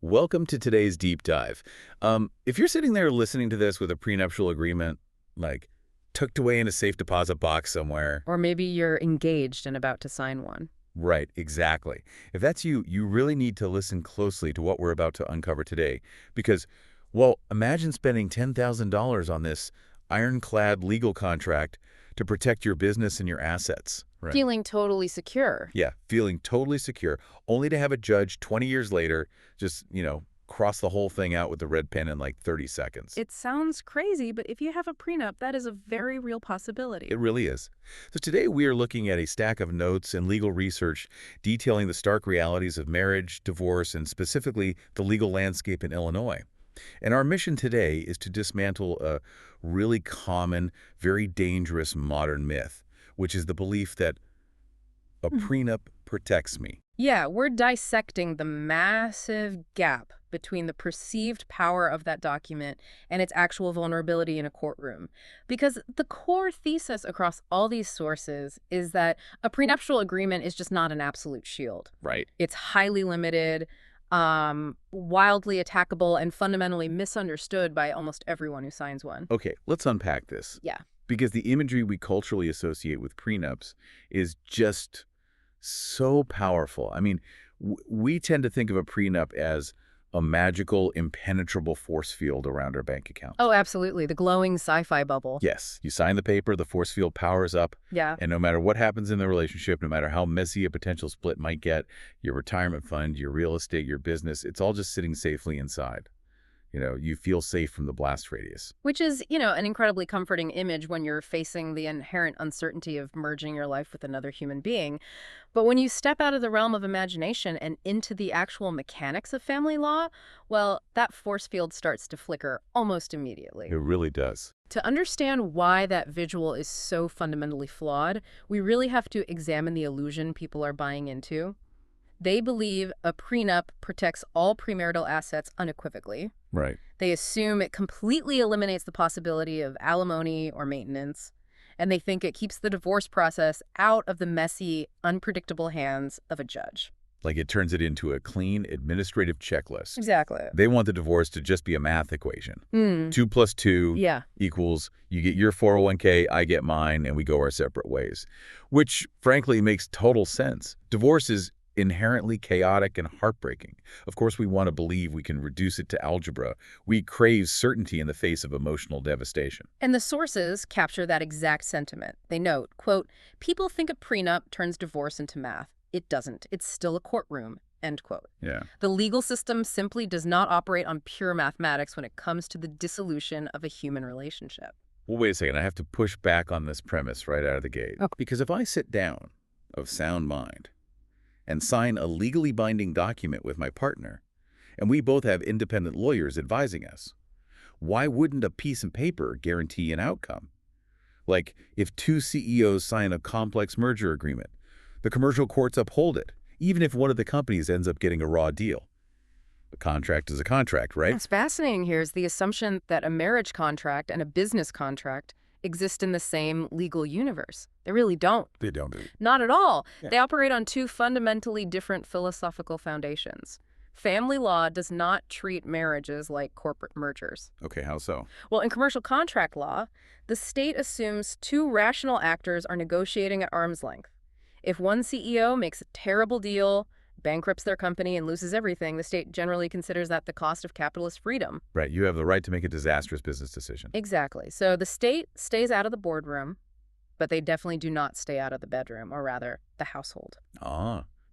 Welcome to today's deep dive. If you're sitting there listening to this with a prenuptial agreement, like tucked away in a safe deposit box somewhere. Or maybe you're engaged and about to sign one. Right, exactly. If that's you, you really need to listen closely to what we're about to uncover today. Because, well, imagine spending $10,000 on this ironclad legal contract to protect your business and your assets. Right. Feeling totally secure. Yeah, feeling totally secure, only to have a judge 20 years later just, cross the whole thing out with the red pen in like 30 seconds. It sounds crazy, but if you have a prenup, that is a very real possibility. It really is. So today we are looking at a stack of notes and legal research detailing the stark realities of marriage, divorce, and specifically the legal landscape in Illinois. And our mission today is to dismantle a really common, very dangerous modern myth, which is the belief that a prenup protects me. Yeah, we're dissecting the massive gap between the perceived power of that document and its actual vulnerability in a courtroom. Because the core thesis across all these sources is that a prenuptial agreement is just not an absolute shield. Right. It's highly limited, wildly attackable, and fundamentally misunderstood by almost everyone who signs one. Okay, let's unpack this. Yeah. Because the imagery we culturally associate with prenups is just so powerful. I mean, we tend to think of a prenup as a magical, impenetrable force field around our bank account. Oh, absolutely. The glowing sci-fi bubble. Yes, you sign the paper, the force field powers up, Yeah. and no matter what happens in the relationship, no matter how messy a potential split might get, your retirement fund, your real estate, your business, it's all just sitting safely inside. You feel safe from the blast radius. Which is, an incredibly comforting image when you're facing the inherent uncertainty of merging your life with another human being. But when you step out of the realm of imagination and into the actual mechanics of family law, well, that force field starts to flicker almost immediately. It really does. To understand why that visual is so fundamentally flawed, we really have to examine the illusion people are buying into. They believe a prenup protects all premarital assets unequivocally. Right. They assume it completely eliminates the possibility of alimony or maintenance, and they think it keeps the divorce process out of the messy, unpredictable hands of a judge. Like it turns it into a clean administrative checklist. Exactly. They want the divorce to just be a math equation. 2 plus 2 equals you get your 401k, I get mine, and we go our separate ways. Which, frankly, makes total sense. Divorce is inherently chaotic and heartbreaking. Of course, we want to believe we can reduce it to algebra. We crave certainty in the face of emotional devastation. And the sources capture that exact sentiment. They note, quote, "People think a prenup turns divorce into math. It doesn't. It's still a courtroom," end quote. Yeah. The legal system simply does not operate on pure mathematics when it comes to the dissolution of a human relationship. Well, wait a second. I have to push back on this premise right out of the gate. Okay. Because if I sit down of sound mind and sign a legally binding document with my partner, and we both have independent lawyers advising us, why wouldn't a piece of paper guarantee an outcome? Like, if two CEOs sign a complex merger agreement, the commercial courts uphold it, even if one of the companies ends up getting a raw deal. A contract is a contract, right? What's fascinating here is the assumption that a marriage contract and a business contract exist in the same legal universe. They really don't. They don't. Not at all. Yeah. They operate on two fundamentally different philosophical foundations. Family law does not treat marriages like corporate mergers. Okay, how so? Well, in commercial contract law, the state assumes two rational actors are negotiating at arm's length. If one CEO makes a terrible deal, bankrupts their company, and loses everything, the state generally considers that the cost of capitalist freedom. Right, you have the right to make a disastrous business decision. Exactly. So the state stays out of the boardroom, but they definitely do not stay out of the bedroom, or rather, the household.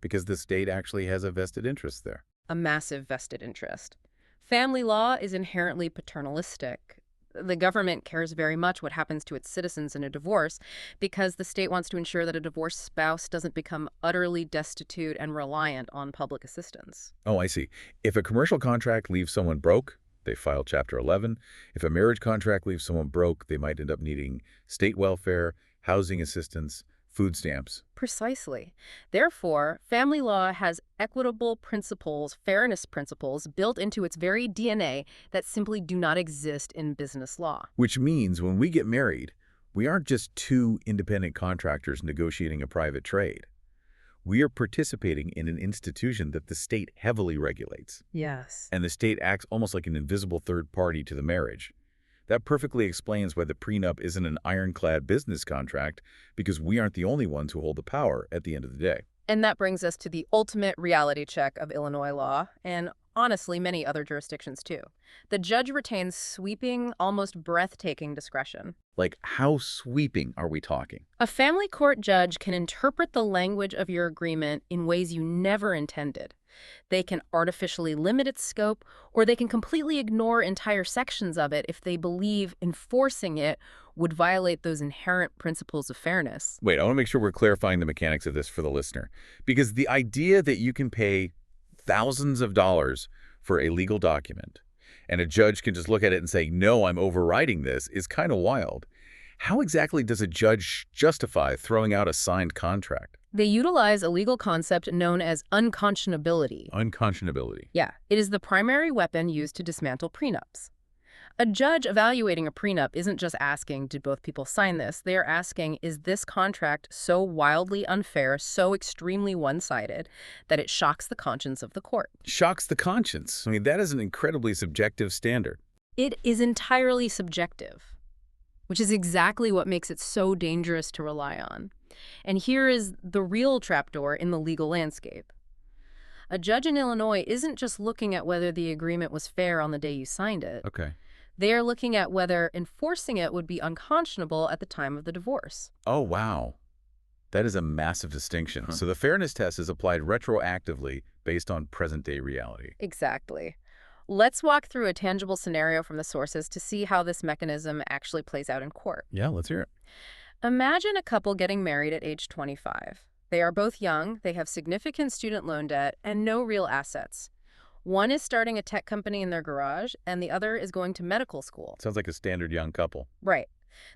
Because the state actually has a vested interest there. A massive vested interest. Family law is inherently paternalistic. The government cares very much what happens to its citizens in a divorce because the state wants to ensure that a divorced spouse doesn't become utterly destitute and reliant on public assistance. Oh, I see. If a commercial contract leaves someone broke, they file Chapter 11. If a marriage contract leaves someone broke, they might end up needing state welfare, housing assistance, food stamps. Precisely. Therefore, family law has equitable principles, fairness principles, built into its very DNA that simply do not exist in business law. Which means when we get married, we aren't just two independent contractors negotiating a private trade. We are participating in an institution that the state heavily regulates, Yes. and the state acts almost like an invisible third party to the marriage. That perfectly explains why the prenup isn't an ironclad business contract, because we aren't the only ones who hold the power at the end of the day. And that brings us to the ultimate reality check of Illinois law, and honestly, many other jurisdictions too. The judge retains sweeping, almost breathtaking discretion. Like, how sweeping are we talking? A family court judge can interpret the language of your agreement in ways you never intended. They can artificially limit its scope, or they can completely ignore entire sections of it if they believe enforcing it would violate those inherent principles of fairness. Wait, I want to make sure we're clarifying the mechanics of this for the listener. Because the idea that you can pay thousands of dollars for a legal document and a judge can just look at it and say, no, I'm overriding this, is kind of wild. How exactly does a judge justify throwing out a signed contract? They utilize a legal concept known as unconscionability. Unconscionability. Yeah, it is the primary weapon used to dismantle prenups. A judge evaluating a prenup isn't just asking, did both people sign this? They are asking, is this contract so wildly unfair, so extremely one-sided, that it shocks the conscience of the court? Shocks the conscience. I mean, that is an incredibly subjective standard. It is entirely subjective, which is exactly what makes it so dangerous to rely on. And here is the real trapdoor in the legal landscape. A judge in Illinois isn't just looking at whether the agreement was fair on the day you signed it. Okay. They are looking at whether enforcing it would be unconscionable at the time of the divorce. Oh, wow. That is a massive distinction. So the fairness test is applied retroactively based on present-day reality. Exactly. Let's walk through a tangible scenario from the sources to see how this mechanism actually plays out in court. Yeah, let's hear it. Imagine a couple getting married at age 25. They are both young, they have significant student loan debt, and no real assets. One is starting a tech company in their garage, and the other is going to medical school. Sounds like a standard young couple. Right.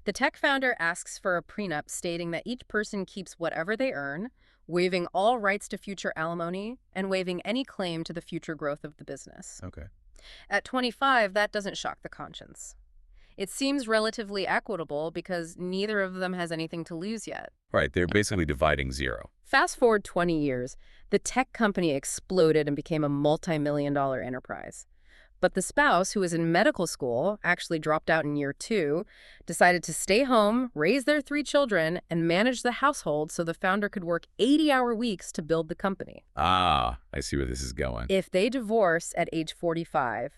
The tech founder asks for a prenup stating that each person keeps whatever they earn, waiving all rights to future alimony, and waiving any claim to the future growth of the business. Okay. At 25, that doesn't shock the conscience. It seems relatively equitable because neither of them has anything to lose yet. Right, they're basically dividing zero. Fast forward 20 years, the tech company exploded and became a multi-million-dollar enterprise. But the spouse, who was in medical school, actually dropped out in year 2, decided to stay home, raise their 3 children, and manage the household so the founder could work 80-hour weeks to build the company. Ah, I see where this is going. If they divorce at age 45,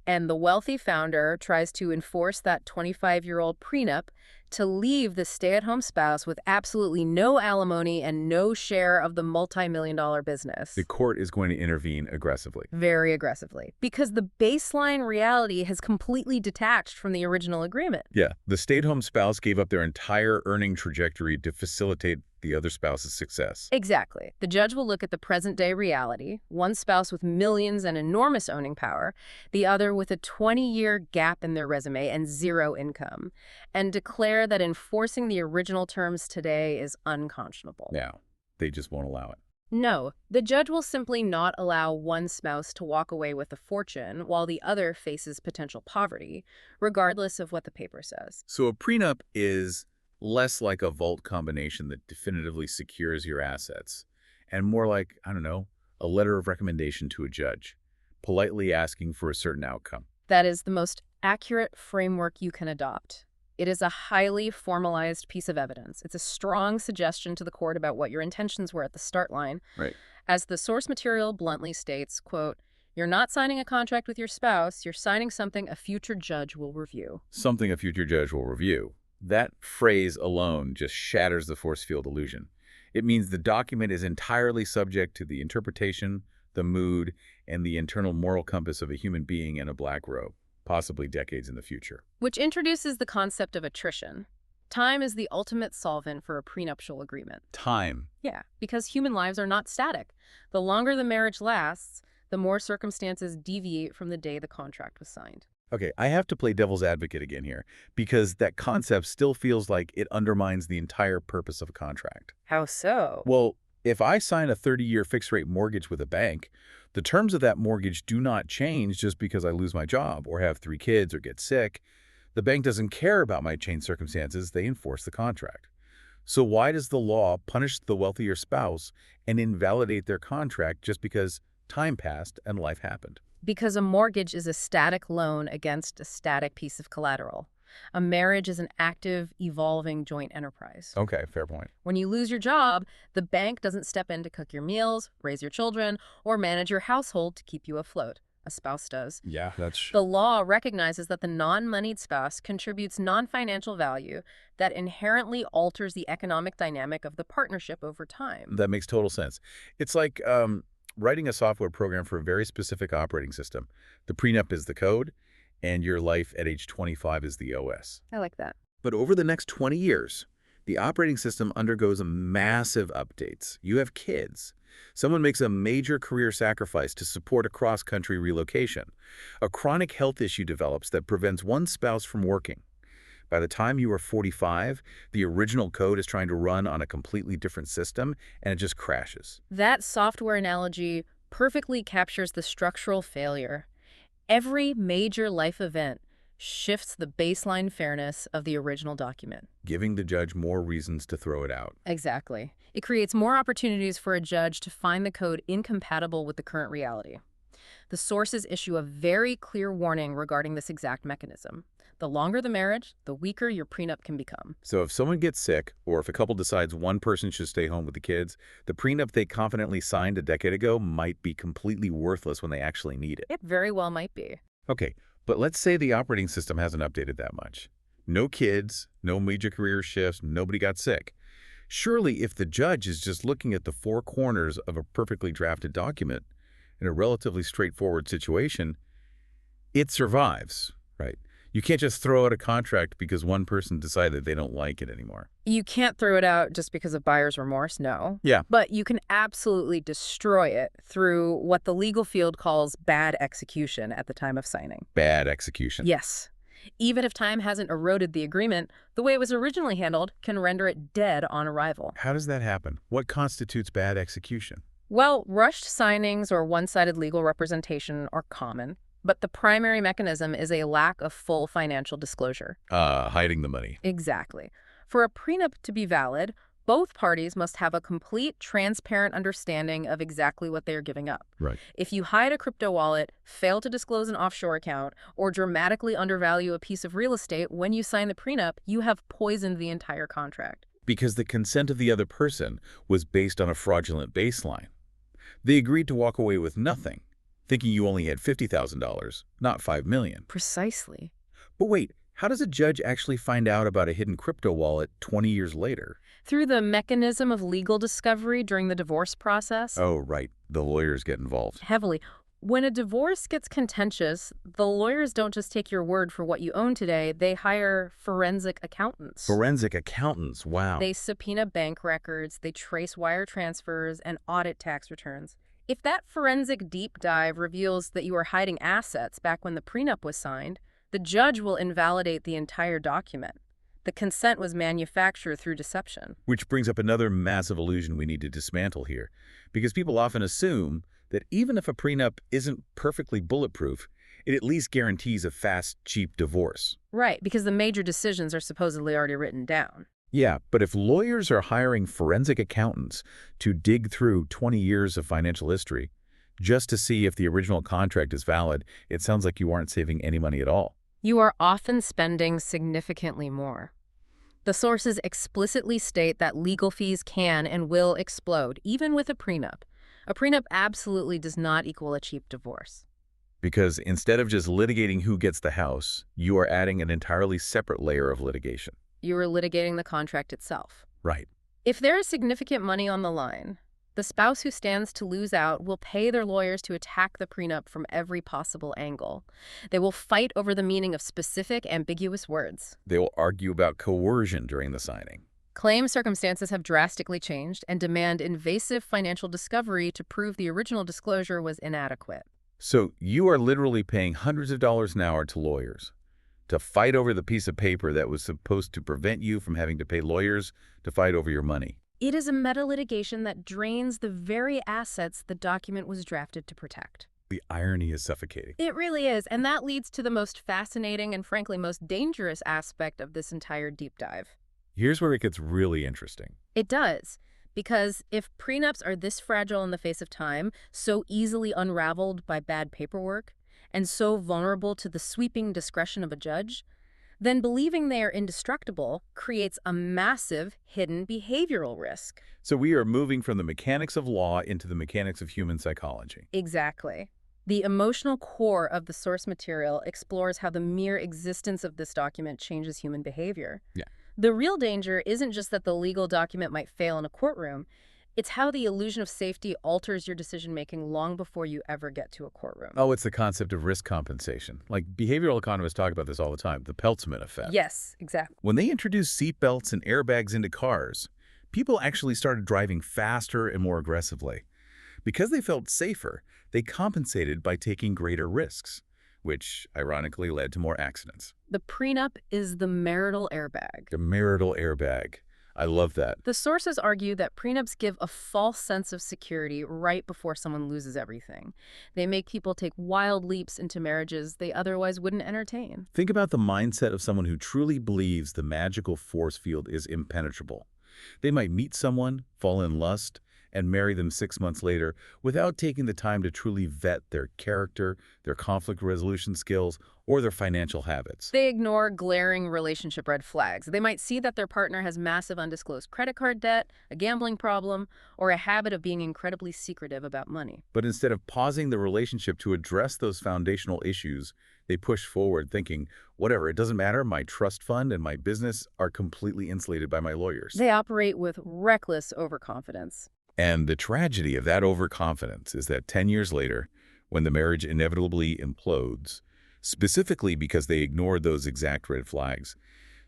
and the wealthy founder tries to enforce that 25-year-old prenup to leave the stay-at-home spouse with absolutely no alimony and no share of the multi-million-dollar business. The court is going to intervene aggressively. Very aggressively, because the baseline reality has completely detached from the original agreement. Yeah, the stay-at-home spouse gave up their entire earning trajectory to facilitate the other spouse's success. Exactly. The judge will look at the present-day reality, one spouse with millions and enormous owning power, the other with a 20-year gap in their resume and zero income, and declare that enforcing the original terms today is unconscionable. Now, they just won't allow it. No, the judge will simply not allow one spouse to walk away with a fortune while the other faces potential poverty, regardless of what the paper says. So a prenup is less like a vault combination that definitively secures your assets, and more like, I don't know, a letter of recommendation to a judge, politely asking for a certain outcome. That is the most accurate framework you can adopt. It is a highly formalized piece of evidence. It's a strong suggestion to the court about what your intentions were at the start line. Right. As the source material bluntly states, quote, "You're not signing a contract with your spouse, you're signing something a future judge will review." Something a future judge will review. That phrase alone just shatters the force field illusion. It means the document is entirely subject to the interpretation, the mood, and the internal moral compass of a human being in a black robe, possibly decades in the future. Which introduces the concept of attrition. Time is the ultimate solvent for a prenuptial agreement. Time. Yeah, because human lives are not static. The longer the marriage lasts, the more circumstances deviate from the day the contract was signed. Okay, I have to play devil's advocate again here, because that concept still feels like it undermines the entire purpose of a contract. How so? Well, if I sign a 30-year fixed-rate mortgage with a bank, the terms of that mortgage do not change just because I lose my job or have 3 kids or get sick. The bank doesn't care about my changed circumstances. They enforce the contract. So why does the law punish the wealthier spouse and invalidate their contract just because time passed and life happened? Because a mortgage is a static loan against a static piece of collateral. A marriage is an active, evolving joint enterprise. Okay, fair point. When you lose your job, the bank doesn't step in to cook your meals, raise your children, or manage your household to keep you afloat. A spouse does. Yeah, that's... The law recognizes that the non-moneyed spouse contributes non-financial value that inherently alters the economic dynamic of the partnership over time. That makes total sense. It's like writing a software program for a very specific operating system. The prenup is the code, and your life at age 25 is the OS. I like that. But over the next 20 years, the operating system undergoes massive updates. You have kids. Someone makes a major career sacrifice to support a cross-country relocation. A chronic health issue develops that prevents one spouse from working. By the time you are 45, the original code is trying to run on a completely different system, and it just crashes. That software analogy perfectly captures the structural failure. Every major life event shifts the baseline fairness of the original document. Giving the judge more reasons to throw it out. Exactly. It creates more opportunities for a judge to find the code incompatible with the current reality. The sources issue a very clear warning regarding this exact mechanism. The longer the marriage, the weaker your prenup can become. So if someone gets sick, or if a couple decides one person should stay home with the kids, the prenup they confidently signed a decade ago might be completely worthless when they actually need it. It very well might be. Okay, but let's say the operating system hasn't updated that much. No kids, no major career shifts, nobody got sick. Surely if the judge is just looking at the four corners of a perfectly drafted document in a relatively straightforward situation, it survives, right? You can't just throw out a contract because one person decided they don't like it anymore. You can't throw it out just because of buyer's remorse, no. Yeah. But you can absolutely destroy it through what the legal field calls bad execution at the time of signing. Bad execution. Yes. Even if time hasn't eroded the agreement, the way it was originally handled can render it dead on arrival. How does that happen? What constitutes bad execution? Well, rushed signings or one-sided legal representation are common, but the primary mechanism is a lack of full financial disclosure. Hiding the money. Exactly. For a prenup to be valid, both parties must have a complete, transparent understanding of exactly what they are giving up. Right. If you hide a crypto wallet, fail to disclose an offshore account, or dramatically undervalue a piece of real estate when you sign the prenup, you have poisoned the entire contract. Because the consent of the other person was based on a fraudulent baseline. They agreed to walk away with nothing, thinking you only had $50,000, not $5 million. Precisely. But wait, how does a judge actually find out about a hidden crypto wallet 20 years later? Through the mechanism of legal discovery during the divorce process. Oh, right. The lawyers get involved. Heavily. When a divorce gets contentious, the lawyers don't just take your word for what you own today. They hire forensic accountants. Forensic accountants, wow. They subpoena bank records, they trace wire transfers, and audit tax returns. If that forensic deep dive reveals that you were hiding assets back when the prenup was signed, the judge will invalidate the entire document. The consent was manufactured through deception. Which brings up another massive illusion we need to dismantle here, because people often assume that even if a prenup isn't perfectly bulletproof, it at least guarantees a fast, cheap divorce. Right, because the major decisions are supposedly already written down. Yeah, but if lawyers are hiring forensic accountants to dig through 20 years of financial history just to see if the original contract is valid, it sounds like you aren't saving any money at all. You are often spending significantly more. The sources explicitly state that legal fees can and will explode, even with a prenup. A prenup absolutely does not equal a cheap divorce. Because instead of just litigating who gets the house, you are adding an entirely separate layer of litigation. You are litigating the contract itself. Right. If there is significant money on the line, the spouse who stands to lose out will pay their lawyers to attack the prenup from every possible angle. They will fight over the meaning of specific, ambiguous words. They will argue about coercion during the signing. Claim circumstances have drastically changed and demand invasive financial discovery to prove the original disclosure was inadequate. So you are literally paying hundreds of dollars an hour to lawyers to fight over the piece of paper that was supposed to prevent you from having to pay lawyers to fight over your money. It is a meta-litigation that drains the very assets the document was drafted to protect. The irony is suffocating. It really is, and that leads to the most fascinating and frankly most dangerous aspect of this entire deep dive. Here's where it gets really interesting. It does. Because if prenups are this fragile in the face of time, so easily unraveled by bad paperwork, and so vulnerable to the sweeping discretion of a judge, then believing they are indestructible creates a massive hidden behavioral risk. So we are moving from the mechanics of law into the mechanics of human psychology. Exactly. The emotional core of the source material explores how the mere existence of this document changes human behavior. Yeah. The real danger isn't just that the legal document might fail in a courtroom, it's how the illusion of safety alters your decision-making long before you ever get to a courtroom. Oh, it's the concept of risk compensation. Like behavioral economists talk about this all the time, the Peltzman effect. Yes, exactly. When they introduced seatbelts and airbags into cars, people actually started driving faster and more aggressively. Because they felt safer, they compensated by taking greater risks, which ironically led to more accidents. The prenup is the marital airbag. The marital airbag. I love that. The sources argue that prenups give a false sense of security right before someone loses everything. They make people take wild leaps into marriages they otherwise wouldn't entertain. Think about the mindset of someone who truly believes the magical force field is impenetrable. They might meet someone, fall in lust, and marry them 6 months later without taking the time to truly vet their character, their conflict resolution skills, or their financial habits. They ignore glaring relationship red flags. They might see that their partner has massive undisclosed credit card debt, a gambling problem, or a habit of being incredibly secretive about money. But instead of pausing the relationship to address those foundational issues, they push forward thinking, whatever, it doesn't matter, my trust fund and my business are completely insulated by my lawyers. They operate with reckless overconfidence. And the tragedy of that overconfidence is that 10 years later, when the marriage inevitably implodes, specifically because they ignored those exact red flags,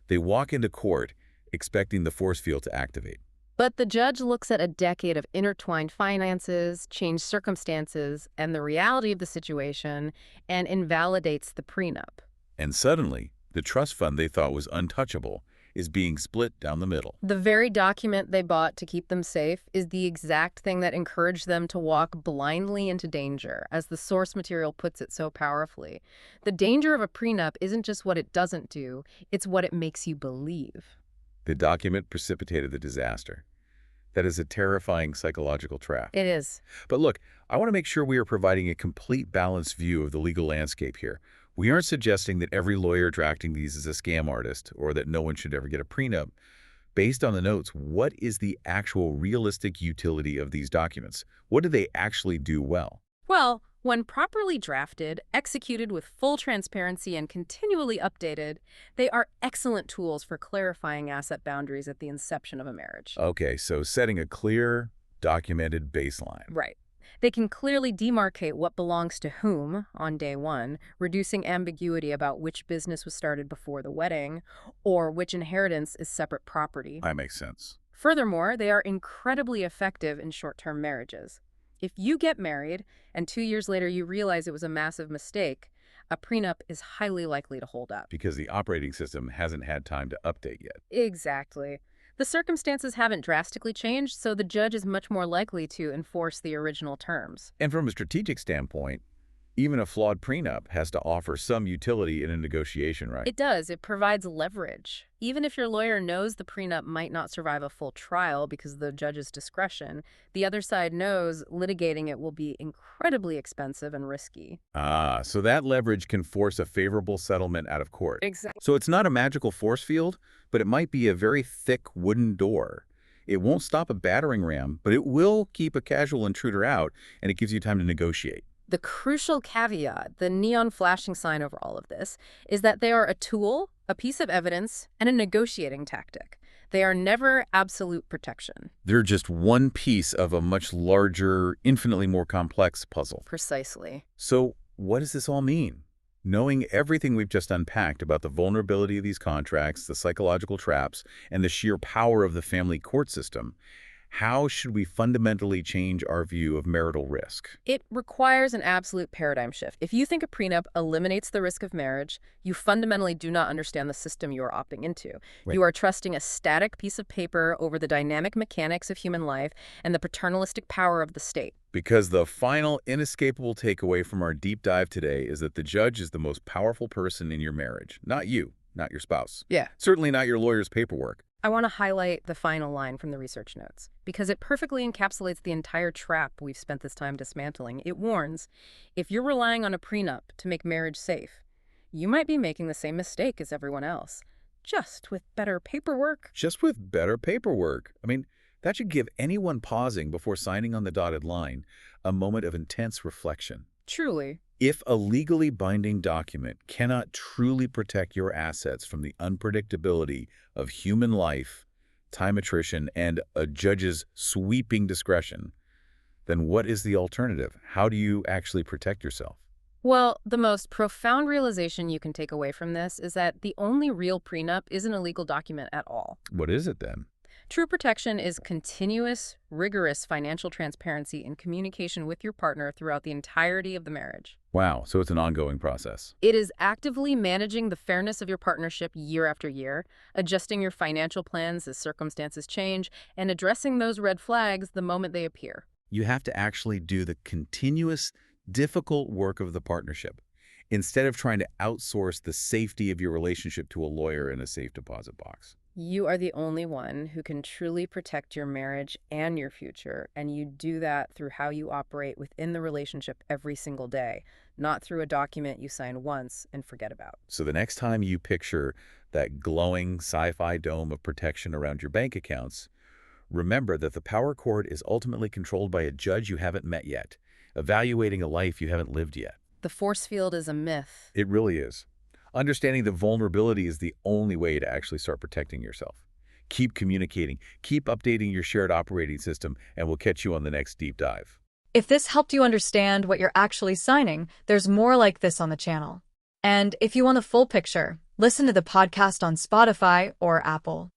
they walk into court expecting the force field to activate. But the judge looks at a decade of intertwined finances, changed circumstances, and the reality of the situation, and invalidates the prenup. And suddenly, the trust fund they thought was untouchable is being split down the middle. The very document they bought to keep them safe is the exact thing that encouraged them to walk blindly into danger, as the source material puts it so powerfully. The danger of a prenup isn't just what it doesn't do, it's what it makes you believe. The document precipitated the disaster. That is a terrifying psychological trap. It is. But look, I want to make sure we are providing a complete balanced view of the legal landscape here. We aren't suggesting that every lawyer drafting these is a scam artist or that no one should ever get a prenup. Based on the notes, what is the actual realistic utility of these documents? What do they actually do well? Well, when properly drafted, executed with full transparency, and continually updated, they are excellent tools for clarifying asset boundaries at the inception of a marriage. Okay, so setting a clear, documented baseline. Right. They can clearly demarcate what belongs to whom on day one, reducing ambiguity about which business was started before the wedding or which inheritance is separate property. That makes sense. Furthermore, they are incredibly effective in short-term marriages. If you get married and 2 years later you realize it was a massive mistake, a prenup is highly likely to hold up. Because the operating system hasn't had time to update yet. Exactly. The circumstances haven't drastically changed, so the judge is much more likely to enforce the original terms. And from a strategic standpoint, even a flawed prenup has to offer some utility in a negotiation, right? It does. It provides leverage. Even if your lawyer knows the prenup might not survive a full trial because of the judge's discretion, the other side knows litigating it will be incredibly expensive and risky. So that leverage can force a favorable settlement out of court. Exactly. So it's not a magical force field, but it might be a very thick wooden door. It won't stop a battering ram, but it will keep a casual intruder out, and it gives you time to negotiate. The crucial caveat, the neon flashing sign over all of this, is that they are a tool, a piece of evidence, and a negotiating tactic. They are never absolute protection. They're just one piece of a much larger, infinitely more complex puzzle. Precisely. So what does this all mean? Knowing everything we've just unpacked about the vulnerability of these contracts, the psychological traps, and the sheer power of the family court system, how should we fundamentally change our view of marital risk? It requires an absolute paradigm shift. If you think a prenup eliminates the risk of marriage, you fundamentally do not understand the system you are opting into. Right. You are trusting a static piece of paper over the dynamic mechanics of human life and the paternalistic power of the state. Because the final inescapable takeaway from our deep dive today is that the judge is the most powerful person in your marriage. Not you, not your spouse. Yeah. Certainly not your lawyer's paperwork. I want to highlight the final line from the research notes because it perfectly encapsulates the entire trap we've spent this time dismantling. It warns, if you're relying on a prenup to make marriage safe, you might be making the same mistake as everyone else, just with better paperwork. Just with better paperwork. I mean, that should give anyone pausing before signing on the dotted line a moment of intense reflection. Truly. If a legally binding document cannot truly protect your assets from the unpredictability of human life, time attrition, and a judge's sweeping discretion, then what is the alternative? How do you actually protect yourself? Well, the most profound realization you can take away from this is that the only real prenup isn't a legal document at all. What is it then? True protection is continuous, rigorous financial transparency and communication with your partner throughout the entirety of the marriage. Wow, so it's an ongoing process. It is actively managing the fairness of your partnership year after year, adjusting your financial plans as circumstances change, and addressing those red flags the moment they appear. You have to actually do the continuous, difficult work of the partnership instead of trying to outsource the safety of your relationship to a lawyer in a safe deposit box. You are the only one who can truly protect your marriage and your future, and you do that through how you operate within the relationship every single day, not through a document you sign once and forget about. So the next time you picture that glowing sci-fi dome of protection around your bank accounts, remember that the power cord is ultimately controlled by a judge you haven't met yet, evaluating a life you haven't lived yet. The force field is a myth. It really is. Understanding the vulnerability is the only way to actually start protecting yourself. Keep communicating, keep updating your shared operating system, and we'll catch you on the next deep dive. If this helped you understand what you're actually signing, there's more like this on the channel. And if you want the full picture, listen to the podcast on Spotify or Apple.